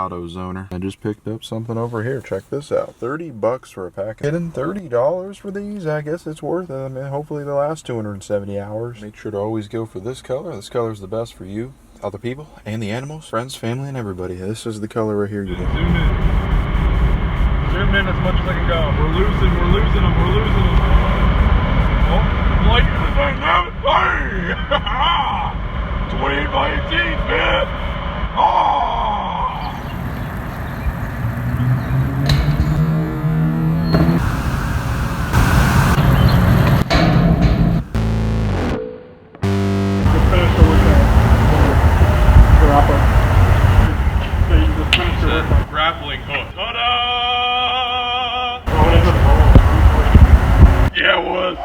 AutoZoner. I just picked up something over here. Check this out. 30 bucks for a package. Getting $30 for these. I guess it's worth it. I mean, hopefully they last 270 hours. Make sure to always go for this color. This color is the best for you, other people, and the animals, friends, family, and everybody. This is the color right here. You get. Zoom in. Zoom in as much as I can go. We're losing them. We're losing them. Oh, light in the dynamic. Hey! 28 by 18, man! Oh! Grappling hook. Ta-da! Yeah, it was.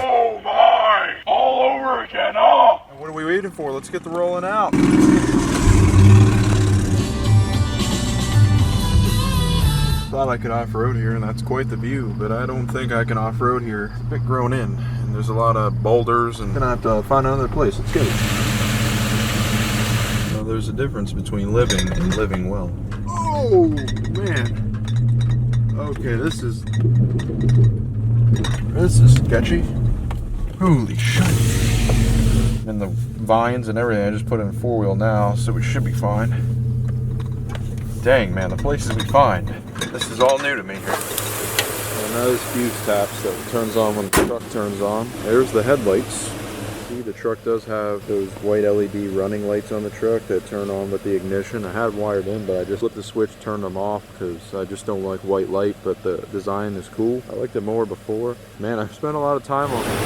Oh my! All over again, oh! What are we waiting for? Let's get the rolling out. Thought I could off-road here, and that's quite the view, but I don't think I can off-road here. It's a bit grown in, and there's a lot of boulders, and I'm gonna have to find another place. Let's go. Well, there's a difference between living and living well. Oh, man. Okay, this is sketchy. Holy shit. And the vines and everything, I just put in four-wheel now, so we should be fine. Dang, man, the places we find. This is all new to me here. And those fuse taps that turns on when the truck turns on. There's the headlights. See, the truck does have those white LED running lights on the truck that turn on with the ignition. I had wired in, but I just flipped the switch, turned them off because I just don't like white light, but the design is cool. I liked it more before. Man, I've spent a lot of time on it.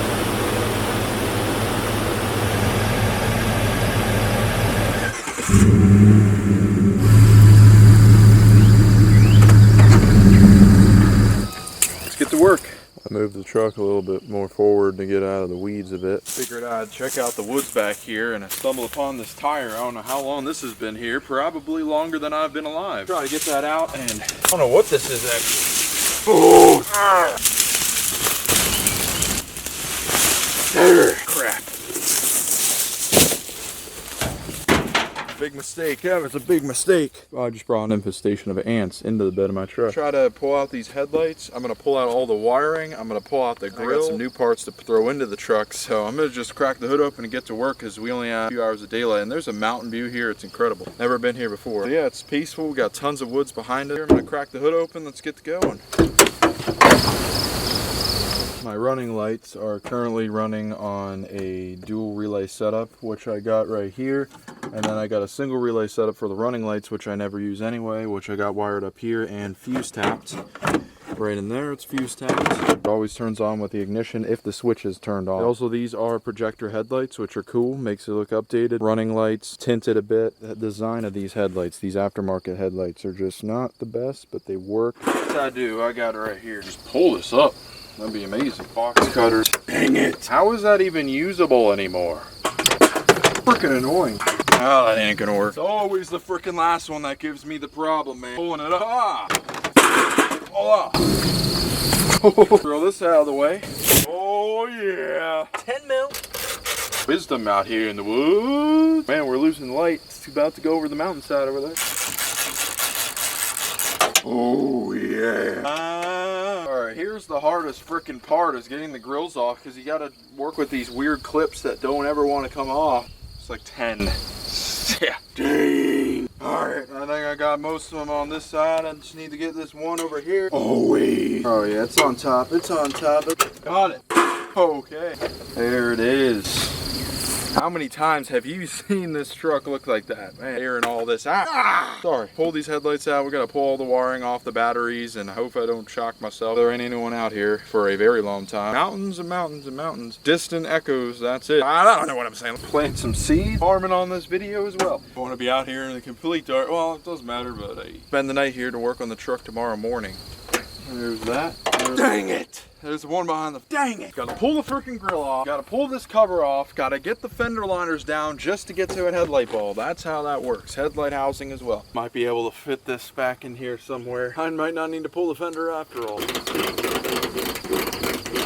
To work. I moved the truck a little bit more forward to get out of the weeds a bit. Figured I'd check out the woods back here, and I stumbled upon this tire. I don't know how long this has been here, probably longer than I've been alive. Try to get that out, and I don't know what this is actually. Oh! Crap. Big mistake. Yeah, it's a big mistake. I just brought an infestation of ants into the bed of my truck. Try to pull out these headlights. I'm going to pull out all the wiring. I'm going to pull out the grill. I got some new parts to throw into the truck, so I'm going to just crack the hood open and get to work because we only have a few hours of daylight. And there's a mountain view here. It's incredible. Never been here before. So yeah, it's peaceful. We got tons of woods behind it. I'm going to crack the hood open. Let's get to going. My running lights are currently running on a dual relay setup, which I got right here. And then I got a single relay setup for the running lights, which I never use anyway, which I got wired up here and fuse tapped. Right in there, it's fuse tapped. It always turns on with the ignition if the switch is turned on. Also, these are projector headlights, which are cool, makes it look updated. Running lights, tinted a bit. The design of these headlights, these aftermarket headlights, are just not the best, but they work. What I do, I got it right here. Just pull this up. That'd be amazing. Box cutters. Dang it. How is that even usable anymore? Freaking annoying. Oh, that ain't gonna work. It's always the freaking last one that gives me the problem, man. Pulling it up. Ah! Voila! Throw this out of the way. Oh, yeah. 10 mil. Wisdom out here in the woods. Man, we're losing light. It's about to go over the mountainside over there. Oh, yeah. Alright, here's the hardest freaking part is getting the grills off because you gotta work with these weird clips that don't ever want to come off. It's like 10. Yeah. Dang. Alright, I think I got most of them on this side. I just need to get this one over here. Oh, wait. Oh, yeah, it's on top. It's on top. Got it. Okay. There it is. How many times have you seen this truck look like that? Man, airing all this out. Ah! Sorry. Pull these headlights out. We gotta pull all the wiring off the batteries, and I hope I don't shock myself. There ain't anyone out here for a very long time. Mountains and mountains and mountains. Distant echoes, that's it. I don't know what I'm saying. Plant some seed. Farming on this video as well. I want to be out here in the complete dark. Well, it doesn't matter, but I spend the night here to work on the truck tomorrow morning. There's that. Dang it! There's the one behind the... Dang it! Gotta pull the freaking grill off. Gotta pull this cover off. Gotta get the fender liners down just to get to a headlight bulb. That's how that works. Headlight housing as well. Might be able to fit this back in here somewhere. I might not need to pull the fender after all.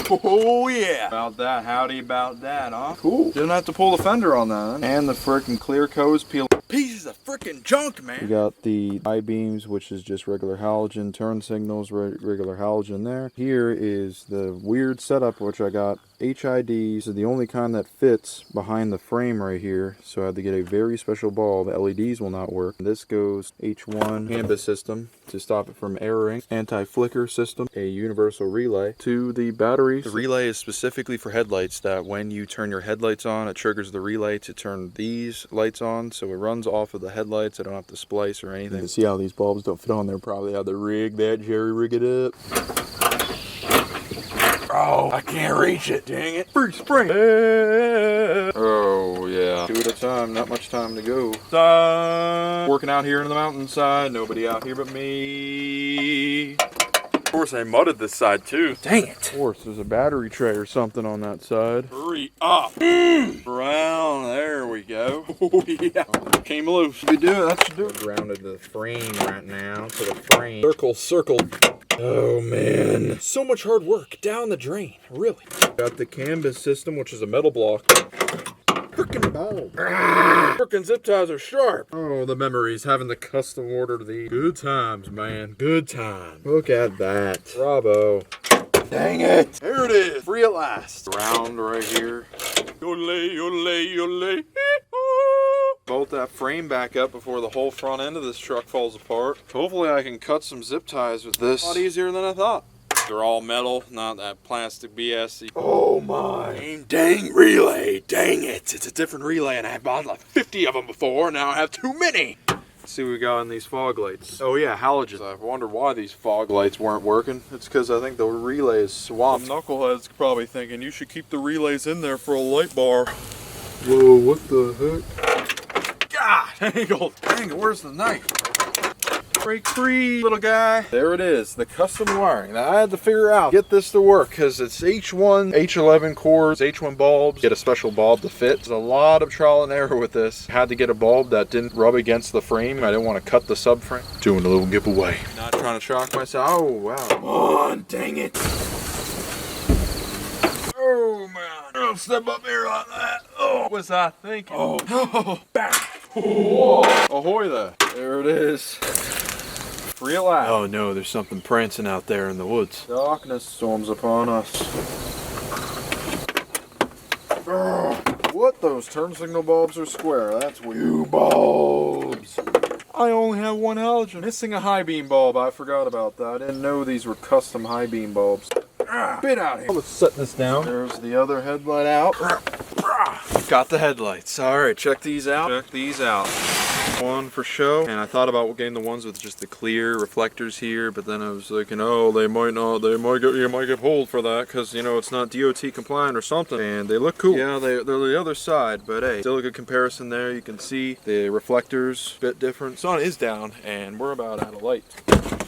Oh yeah. About that, howdy about that, huh? Cool. Didn't have to pull the fender on that. And the frickin' clear coats peel. Pieces of frickin' junk, man. We got the I-beams, which is just regular halogen, turn signals, regular halogen there. Here is the weird setup, which I got HIDs. This is the only kind that fits behind the frame right here, so I had to get a very special bulb. The LEDs will not work. This goes H1 canvas system to stop it from erroring, anti-flicker system, a universal relay to the batteries. The relay is specifically for headlights, that when you turn your headlights on, it triggers the relay to turn these lights on, so it runs off of the headlights. I don't have to splice or anything. To see how these bulbs don't fit on there, probably have to rig that, jerry rig it up. Oh, I can't reach it, dang it. Free spring. Oh, yeah. 2 at a time, not much time to go. Working out here in the mountainside, nobody out here but me. Of course, I mudded this side too. Dang it. Of course, there's a battery tray or something on that side. Hurry up. Brown, there we go. Oh, yeah. Came loose. We do it, that should do it. Grounded the frame right now to the frame. Circle. Oh man, so much hard work down the drain, really. Got the canvas system, which is a metal block. Frickin' bulb. Frickin' zip ties are sharp. Oh, the memories, having to custom order these. Good times, man, good times. Look at that. Bravo. Dang it. There it is, free at last. Round right here. Yole, yole, yole. Bolt that frame back up before the whole front end of this truck falls apart. Hopefully I can cut some zip ties with this. A lot easier than I thought. They're all metal, not that plastic BS. Oh my. Dang relay, dang it. It's a different relay and I bought like 50 of them before, now I have too many. Let's see what we got in these fog lights. Oh yeah, halogens. I wonder why these fog lights weren't working. It's because I think the relay is swamped. Some knucklehead's probably thinking you should keep the relays in there for a light bar. Whoa, what the heck? God, angle, where's the knife? Break free, little guy. There it is, the custom wiring. Now I had to figure out, get this to work, because it's H1, H11 cores, H1 bulbs. Get a special bulb to fit. There's a lot of trial and error with this. Had to get a bulb that didn't rub against the frame. I didn't want to cut the subframe. Doing a little giveaway. Not trying to shock myself. Oh, wow. Come on, dang it. Oh, man. Don't step up here like that. Oh, what was I thinking? Oh, back. Whoa. Ahoy there. There it is. Free at last. Oh no, there's something prancing out there in the woods. Darkness storms upon us. What? Those turn signal bulbs are square. That's weird. New bulbs. I only have one halogen. Missing a high beam bulb. I forgot about that. I didn't know these were custom high beam bulbs. Bit out here. Let's set this down. There's the other headlight out. Got the headlights. Alright, check these out. One for show, and I thought about getting the ones with just the clear reflectors here, but then I was thinking, oh, you might get pulled for that because you know it's not DOT compliant or something, and they look cool. Yeah, they're the other side, but hey, still a good comparison there. You can see the reflectors a bit different. Sun is down, and we're about out of light.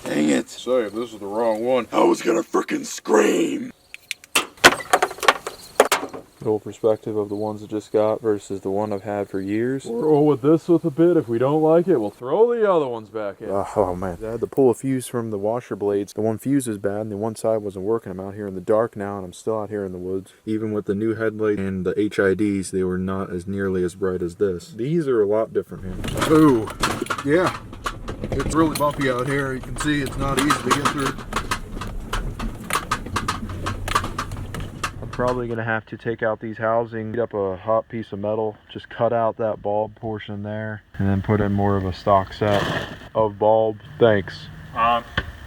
Dang it! Sorry if this is the wrong one. I was gonna frickin' scream. Little perspective of the ones I just got versus the one I've had for years. We'll roll with this with a bit. If we don't like it, we'll throw the other ones back in. Oh man, I had to pull a fuse from the washer blades. The one fuse is bad and the one side wasn't working. I'm out here in the dark now and I'm still out here in the woods. Even with the new headlight and the HIDs, they were not as nearly as bright as this. These are a lot different here. Ooh, yeah. It's really bumpy out here. You can see it's not easy to get through. Probably gonna have to take out these housings, heat up a hot piece of metal, just cut out that bulb portion there, and then put in more of a stock set of bulbs. Thanks. I'm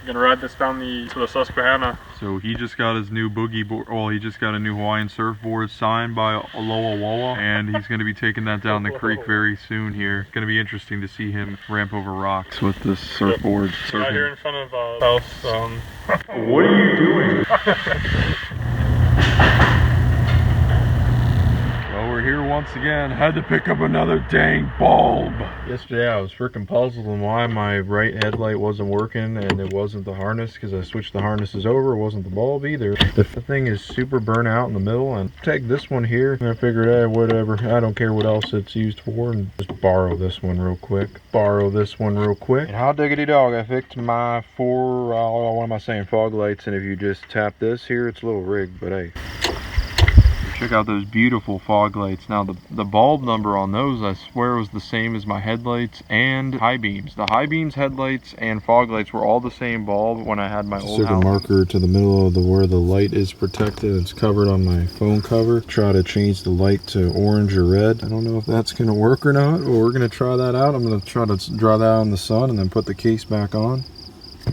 gonna ride this down to the Susquehanna. So he just got his new boogie board, well, he just got a new Hawaiian surfboard signed by Aloha Woa, and he's gonna be taking that down the creek very soon here. It's gonna be interesting to see him ramp over rocks with this surfboard. Surfing. Out here in front of house. What are you doing? Well, we're here once again had to pick up another dang bulb. Yesterday I was freaking puzzled on why my right headlight wasn't working, and it wasn't the harness because I switched the harnesses over. It wasn't the bulb either. The thing is super burnt out in the middle, and take this one here, and I figured, hey, whatever, I don't care what else it's used for, and just borrow this one real quick. And how diggity dog, I fixed my what am I saying, fog lights, and if you just tap this here, it's a little rigged, but hey. Check out those beautiful fog lights. Now the bulb number on those, I swear, was the same as my headlights and high beams. The high beams, headlights, and fog lights were all the same bulb when I had my old house. Took a marker to the middle of where the light is protected. It's covered on my phone cover. Try to change the light to orange or red. I don't know if that's gonna work or not, but we're gonna try that out. I'm gonna try to draw that out in the sun and then put the case back on.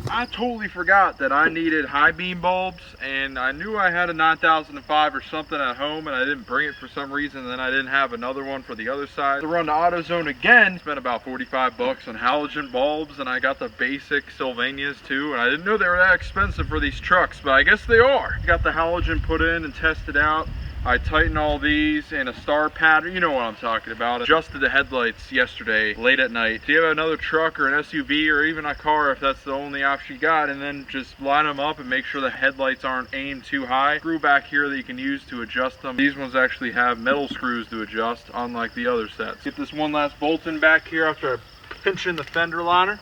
I totally forgot that I needed high beam bulbs, and I knew I had a 9005 or something at home, and I didn't bring it for some reason, and then I didn't have another one for the other side. To run to AutoZone again, spent about 45 bucks on halogen bulbs, and I got the basic Sylvanias too, and I didn't know they were that expensive for these trucks, but I guess they are. Got the halogen put in and tested out. I tightened all these in a star pattern, you know what I'm talking about. Adjusted the headlights yesterday, late at night. Do you have another truck or an SUV or even a car, if that's the only option you got, and then just line them up and make sure the headlights aren't aimed too high. Screw back here that you can use to adjust them. These ones actually have metal screws to adjust, unlike the other sets. Get this one last bolt in back here after I pinch in the fender liner.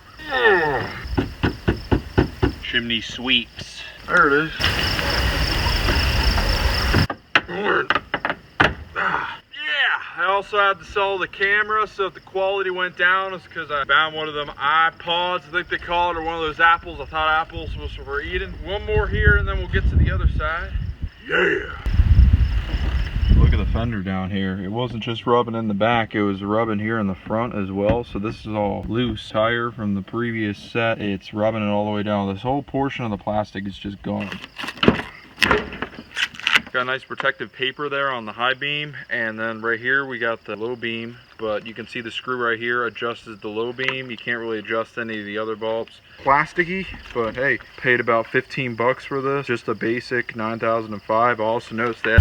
Chimney sweeps. There it is. Yeah, I also had to sell the camera, so if the quality went down, it's because I found one of them iPods, I think they call it, or one of those apples. I thought apples was for eating. One more here, and then we'll get to the other side. Yeah. Look at the fender down here. It wasn't just rubbing in the back, it was rubbing here in the front as well. So this is all loose tire from the previous set. It's rubbing it all the way down. This whole portion of the plastic is just gone. Got a nice protective paper there on the high beam, and then right here we got the low beam, but you can see the screw right here adjusts the low beam. You can't really adjust any of the other bulbs. Plasticky, but hey, paid about 15 bucks for this. Just a basic 9005. I also noticed that